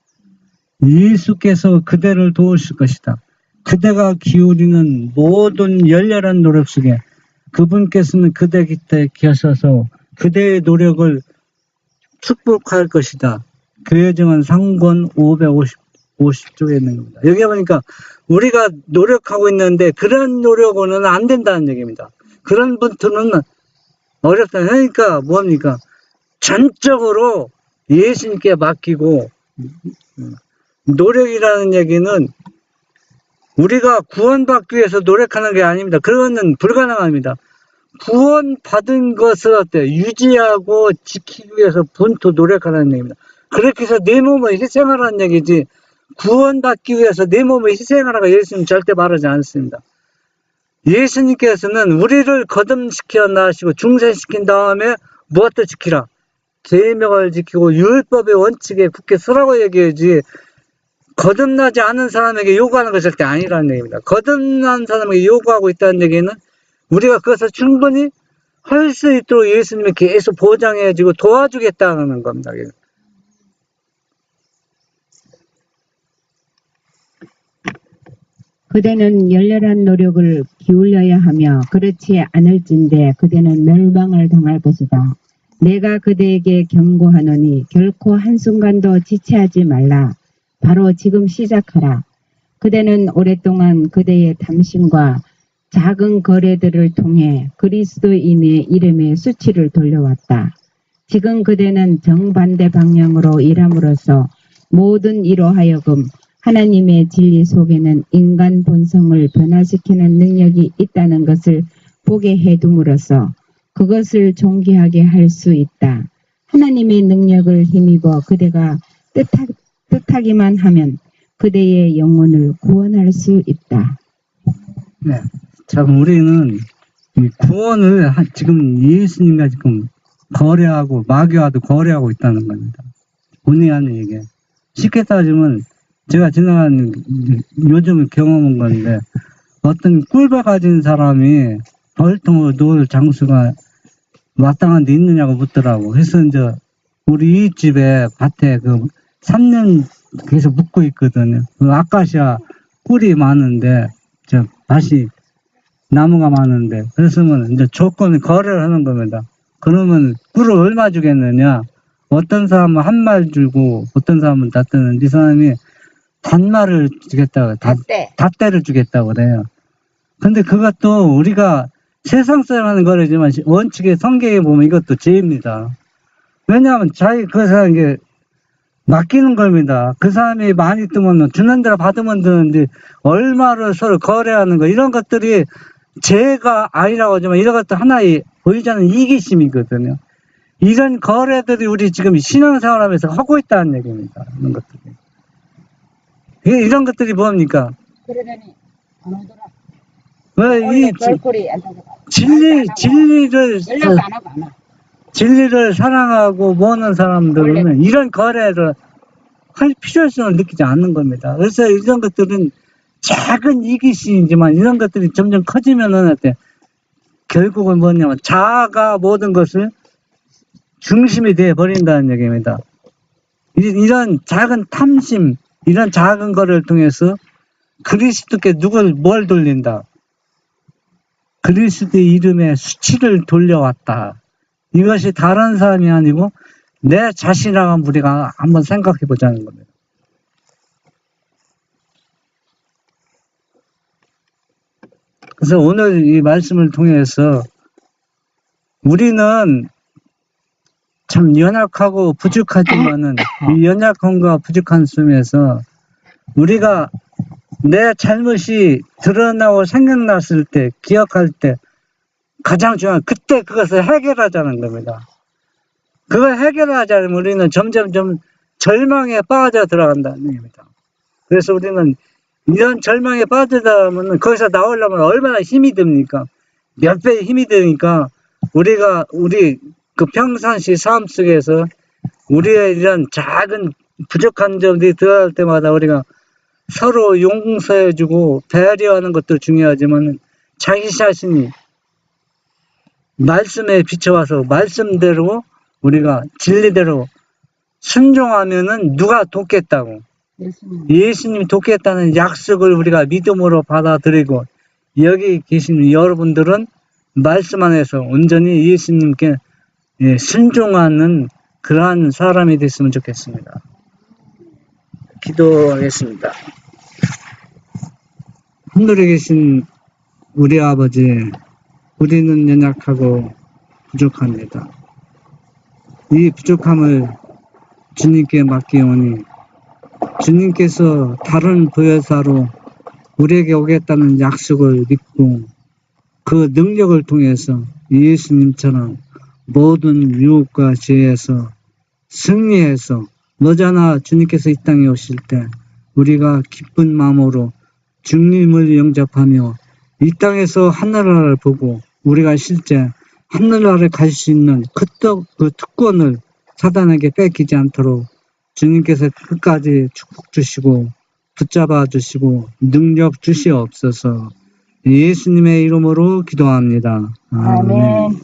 예수께서 그대를 도우실 것이다. 그대가 기울이는 모든 열렬한 노력 속에 그분께서는 그대 곁에 계셔서 그대의 노력을 축복할 것이다. 교회정은 상권 550쪽에 있는 겁니다. 여기 보니까 우리가 노력하고 있는데 그런 노력으로는 안 된다는 얘기입니다. 그런 분투는 어렵다. 그러니까 뭡니까? 전적으로 예수님께 맡기고, 노력이라는 얘기는 우리가 구원받기 위해서 노력하는 게 아닙니다. 그거는 불가능합니다. 구원받은 것을 유지하고 지키기 위해서 분투 노력하는 얘기입니다. 그렇게 해서 내 몸을 희생하라는 얘기지, 구원받기 위해서 내 몸을 희생하라고 예수님 절대 말하지 않습니다. 예수님께서는 우리를 거듭시켜 나시고 중생시킨 다음에 무엇도 지키라. 계명을 지키고 율법의 원칙에 굳게 서라고 얘기하지, 거듭나지 않은 사람에게 요구하는 것이 절대 아니라는 얘기입니다. 거듭난 사람에게 요구하고 있다는 얘기는 우리가 그것을 충분히 할 수 있도록 예수님이 계속 보장해주고 도와주겠다는 겁니다. 그대는 열렬한 노력을 기울여야 하며 그렇지 않을진대 그대는 멸망을 당할 것이다. 내가 그대에게 경고하노니 결코 한순간도 지체하지 말라. 바로 지금 시작하라. 그대는 오랫동안 그대의 탐심과 작은 거래들을 통해 그리스도인의 이름에 수치를 돌려왔다. 지금 그대는 정반대 방향으로 일함으로써 모든 이로 하여금 하나님의 진리 속에는 인간 본성을 변화시키는 능력이 있다는 것을 보게 해둠으로써 그것을 존귀하게 할 수 있다. 하나님의 능력을 힘입어 그대가 뜻하기만 하면 그대의 영혼을 구원할 수 있다. 네. 참 우리는 이 구원을 지금 예수님과 지금 거래하고 마귀와도 거래하고 있다는 겁니다. 본인이 하는 얘기. 쉽게 따지면 제가 지나간 요즘 경험한 건데, 어떤 꿀배 가진 사람이 벌통으로 놓을 장수가 마땅한 데 있느냐고 묻더라고. 그래서 이제 우리 이 집에 밭에 3년 계속 묵고 있거든요. 그 아카시아 꿀이 많은데 밭이 나무가 많은데, 그랬으면 이제 조건을 거래를 하는 겁니다. 그러면 꿀을 얼마 주겠느냐? 어떤 사람은 한 말 주고 어떤 사람은 다 뜨는데, 이 사람이 단말을 주겠다고, 닷대를 주겠다고 그래요. 근데 그것도 우리가 세상 사람 하는 거래지만 원칙의 성경에 보면 이것도 죄입니다. 왜냐하면 그 사람에게 맡기는 겁니다. 그 사람이 많이 뜨면 주는 대로 받으면 되는데 얼마를 서로 거래하는 거, 이런 것들이 죄가 아니라고 하지만 이런 것도 하나의 보이지 않는 이기심이거든요. 이런 거래들이 우리 지금 신앙생활하면서 하고 있다는 얘기입니다. 이런 것들이. 이런 것들이 뭡니까? 그러더니 안 오더라. 왜 별꼴이 안 나가. 진리를 사랑하고 모으는 사람들은 이런 거래를 할 필요성을 느끼지 않는 겁니다. 그래서 이런 것들은 작은 이기심이지만 이런 것들이 점점 커지면은 결국은 뭐냐면 자아가 모든 것을 중심이 되어 버린다는 얘기입니다. 이런 작은 탐심, 이런 작은 거를 통해서 그리스도께 뭘 돌린다? 그리스도의 이름에 수치를 돌려왔다. 이것이 다른 사람이 아니고 내 자신이라고 우리가 한번 생각해 보자는 겁니다. 그래서 오늘 이 말씀을 통해서 우리는 참 연약하고 부족하지만은 이 연약함과 부족한 속에서 우리가 내 잘못이 드러나고 생각났을 때, 기억할 때 가장 중요한 그때 그것을 해결하자는 겁니다. 그걸 해결하지 않으면 우리는 점점점 절망에 빠져 들어간다는 얘기입니다. 그래서 우리는 이런 절망에 빠져들어가면 거기서 나오려면 얼마나 힘이 듭니까? 몇 배의 힘이 드니까 우리 그 평상시 삶 속에서 우리의 이런 작은 부족한 점들이 들어갈 때마다 우리가 서로 용서해주고 배려하는 것도 중요하지만 자기 자신이 말씀에 비춰와서 말씀대로 우리가 진리대로 순종하면은 누가 돕겠다고 예수님이 돕겠다는 약속을 우리가 믿음으로 받아들이고 여기 계신 여러분들은 말씀 안에서 온전히 예수님께 순종하는 그러한 사람이 됐으면 좋겠습니다. 기도하겠습니다. 하늘에 계신 우리 아버지, 우리는 연약하고 부족합니다. 이 부족함을 주님께 맡기오니 주님께서 다른 보혜사로 우리에게 오겠다는 약속을 믿고 그 능력을 통해서 예수님처럼 모든 유혹과 죄에서 승리해서 머지않아 주님께서 이 땅에 오실 때 우리가 기쁜 마음으로 주님을 영접하며 이 땅에서 하늘나라를 보고 우리가 실제 하늘나라를 갈 수 있는 그 특권을 사단에게 뺏기지 않도록 주님께서 끝까지 축복 주시고 붙잡아 주시고 능력 주시옵소서. 예수님의 이름으로 기도합니다. 아멘.